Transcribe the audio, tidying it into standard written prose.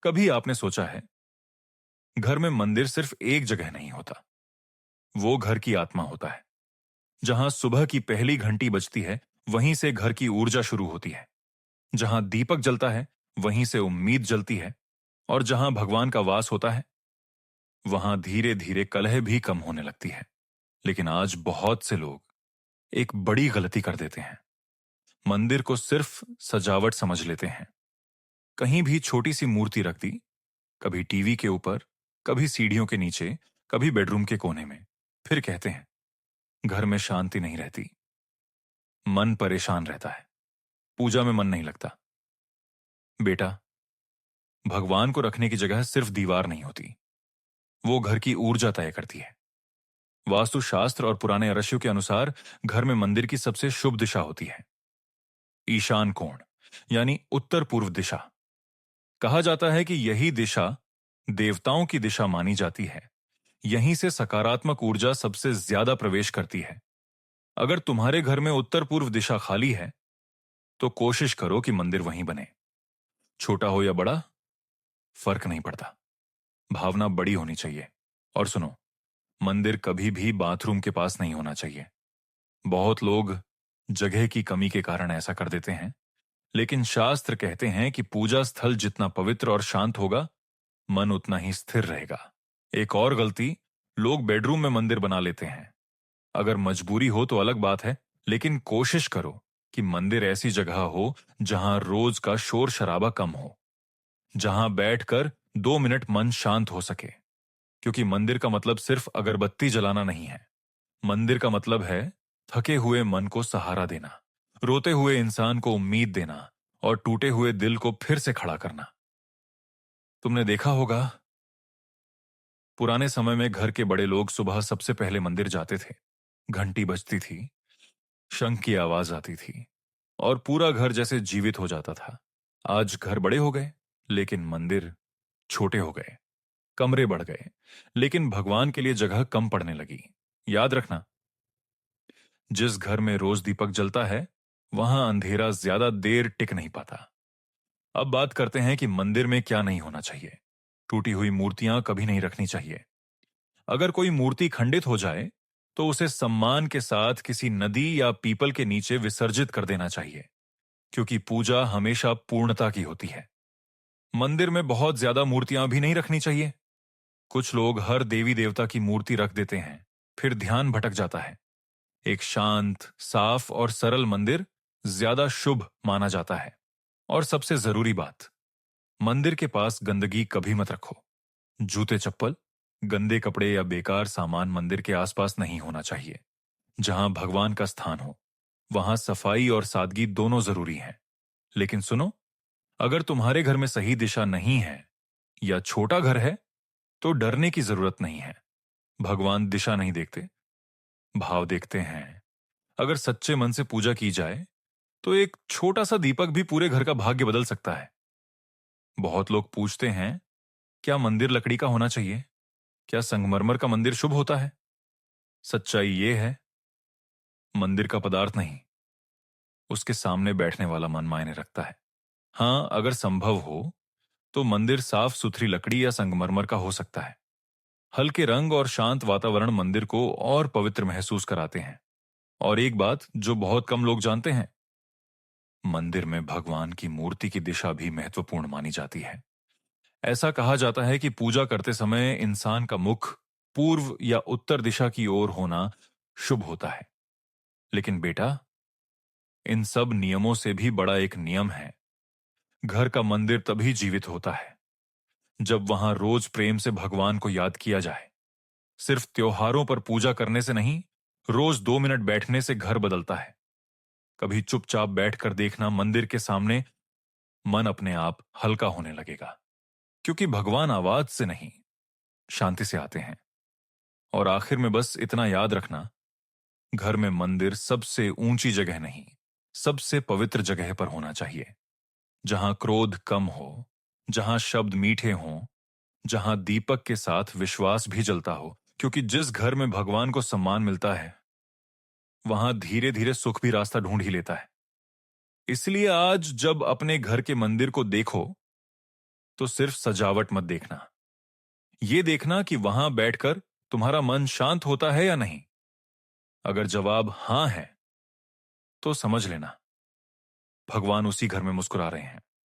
कभी आपने सोचा है, घर में मंदिर सिर्फ एक जगह नहीं होता। वो घर की आत्मा होता है। जहां सुबह की पहली घंटी बजती है, वहीं से घर की ऊर्जा शुरू होती है। जहां दीपक जलता है, वहीं से उम्मीद जलती है। और जहां भगवान का वास होता है, वहां धीरे धीरे कलह भी कम होने लगती है। लेकिन आज बहुत से लोग एक बड़ी गलती कर देते हैं। मंदिर को सिर्फ सजावट समझ लेते हैं। कहीं भी छोटी सी मूर्ति रख दी, कभी टीवी के ऊपर, कभी सीढ़ियों के नीचे, कभी बेडरूम के कोने में। फिर कहते हैं, घर में शांति नहीं रहती, मन परेशान रहता है, पूजा में मन नहीं लगता। बेटा, भगवान को रखने की जगह सिर्फ दीवार नहीं होती, वो घर की ऊर्जा तय करती है। वास्तुशास्त्र और पुराने रस्सियों के अनुसार घर में मंदिर की सबसे शुभ दिशा होती है ईशान कोण, यानी उत्तर पूर्व दिशा। कहा जाता है कि यही दिशा देवताओं की दिशा मानी जाती है। यहीं से सकारात्मक ऊर्जा सबसे ज्यादा प्रवेश करती है। अगर तुम्हारे घर में उत्तर पूर्व दिशा खाली है, तो कोशिश करो कि मंदिर वहीं बने। छोटा हो या बड़ा, फर्क नहीं पड़ता। भावना बड़ी होनी चाहिए। और सुनो, मंदिर कभी भी बाथरूम के पास नहीं होना चाहिए। बहुत लोग जगह की कमी के कारण ऐसा कर देते हैं, लेकिन शास्त्र कहते हैं कि पूजा स्थल जितना पवित्र और शांत होगा, मन उतना ही स्थिर रहेगा। एक और गलती, लोग बेडरूम में मंदिर बना लेते हैं। अगर मजबूरी हो तो अलग बात है, लेकिन कोशिश करो कि मंदिर ऐसी जगह हो जहां रोज का शोर शराबा कम हो, जहां बैठकर 2 मिनट मन शांत हो सके। क्योंकि मंदिर का मतलब सिर्फ अगरबत्ती जलाना नहीं है। मंदिर का मतलब है थके हुए मन को सहारा देना, रोते हुए इंसान को उम्मीद देना और टूटे हुए दिल को फिर से खड़ा करना। तुमने देखा होगा, पुराने समय में घर के बड़े लोग सुबह सबसे पहले मंदिर जाते थे। घंटी बजती थी, शंख की आवाज आती थी और पूरा घर जैसे जीवित हो जाता था। आज घर बड़े हो गए, लेकिन मंदिर छोटे हो गए। कमरे बढ़ गए, लेकिन भगवान के लिए जगह कम पड़ने लगी। याद रखना, जिस घर में रोज दीपक जलता है, वहां अंधेरा ज्यादा देर टिक नहीं पाता। अब बात करते हैं कि मंदिर में क्या नहीं होना चाहिए। टूटी हुई मूर्तियां कभी नहीं रखनी चाहिए। अगर कोई मूर्ति खंडित हो जाए, तो उसे सम्मान के साथ किसी नदी या पीपल के नीचे विसर्जित कर देना चाहिए, क्योंकि पूजा हमेशा पूर्णता की होती है। मंदिर में बहुत ज्यादा मूर्तियां भी नहीं रखनी चाहिए। कुछ लोग हर देवी देवता की मूर्ति रख देते हैं, फिर ध्यान भटक जाता है। एक शांत, साफ और सरल मंदिर ज्यादा शुभ माना जाता है। और सबसे जरूरी बात, मंदिर के पास गंदगी कभी मत रखो। जूते चप्पल, गंदे कपड़े या बेकार सामान मंदिर के आसपास नहीं होना चाहिए। जहां भगवान का स्थान हो, वहां सफाई और सादगी दोनों जरूरी हैं। लेकिन सुनो, अगर तुम्हारे घर में सही दिशा नहीं है या छोटा घर है, तो डरने की जरूरत नहीं है। भगवान दिशा नहीं देखते, भाव देखते हैं। अगर सच्चे मन से पूजा की जाए, तो एक छोटा सा दीपक भी पूरे घर का भाग्य बदल सकता है। बहुत लोग पूछते हैं, क्या मंदिर लकड़ी का होना चाहिए? क्या संगमरमर का मंदिर शुभ होता है? सच्चाई ये है, मंदिर का पदार्थ नहीं, उसके सामने बैठने वाला मन मायने रखता है। हाँ, अगर संभव हो, तो मंदिर साफ सुथरी लकड़ी या संगमरमर का हो सकता है। हल्के रंग और शांत वातावरण मंदिर को और पवित्र महसूस कराते हैं। और एक बात जो बहुत कम लोग जानते हैं, मंदिर में भगवान की मूर्ति की दिशा भी महत्वपूर्ण मानी जाती है। ऐसा कहा जाता है कि पूजा करते समय इंसान का मुख पूर्व या उत्तर दिशा की ओर होना शुभ होता है। लेकिन बेटा, इन सब नियमों से भी बड़ा एक नियम है। घर का मंदिर तभी जीवित होता है जब वहां रोज प्रेम से भगवान को याद किया जाए। सिर्फ त्योहारों पर पूजा करने से नहीं, रोज 2 मिनट बैठने से घर बदलता है। कभी चुपचाप बैठकर देखना, मंदिर के सामने मन अपने आप हल्का होने लगेगा। क्योंकि भगवान आवाज से नहीं, शांति से आते हैं। और आखिर में बस इतना याद रखना, घर में मंदिर सबसे ऊंची जगह नहीं, सबसे पवित्र जगह पर होना चाहिए। जहां क्रोध कम हो, जहां शब्द मीठे हों, जहां दीपक के साथ विश्वास भी जलता हो। क्योंकि जिस घर में भगवान को सम्मान मिलता है, वहां धीरे धीरे सुख भी रास्ता ढूंढ ही लेता है। इसलिए आज जब अपने घर के मंदिर को देखो, तो सिर्फ सजावट मत देखना। ये देखना कि वहां बैठकर तुम्हारा मन शांत होता है या नहीं। अगर जवाब हां है, तो समझ लेना भगवान उसी घर में मुस्कुरा रहे हैं।